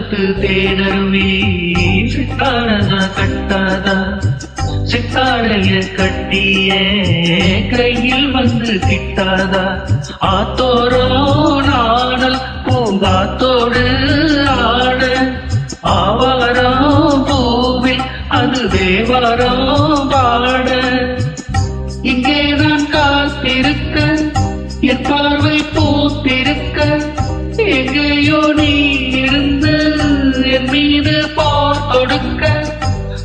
காட்டு தேனருவி சித்தாடதா கட்டாதா சித்தாடைய கட்டிய கையில் வந்து கிட்டாதா ஆத்தோரோ நாடல் பூங்காத்தோடு ஆட ஆவாரம் பூவில் அது தேவாரம் பாட இங்கே நான் காத்திருக்க என் பார்வை பூத்திருக்க எங்கேயோ நீ இருந்து என் மீது போர் கொடுக்க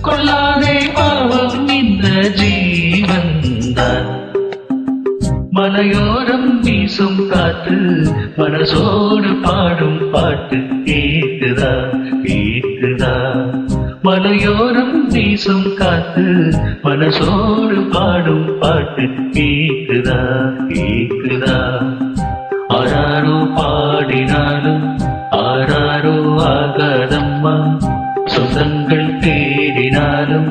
கொள்ளாதே பாவம் இந்த ஜீவன்தான் மலையோரம் வீசும் காற்று மனசோடு பாடும் பாட்டு கேக்குதா கேக்குதா மலையோரம் வீசும் காத்து மனசோடு பாடும் பாட்டு கேக்குதா கேக்குதா ஆராரோ பாடினாலும் ஆராரோ ஆகாதம்மா சொந்தங்கள் தேடினாலும்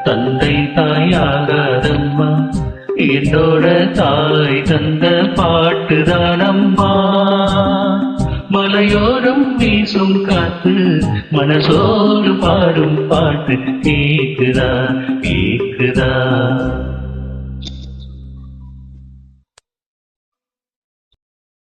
தந்தை தாயாகாதம்மா என்னோட தாய் தந்த பாட்டுதானம்மா மலையோரம் வீசும் காத்து மனசோடு பாடும் பாட்டு கேக்குதா கேக்குதா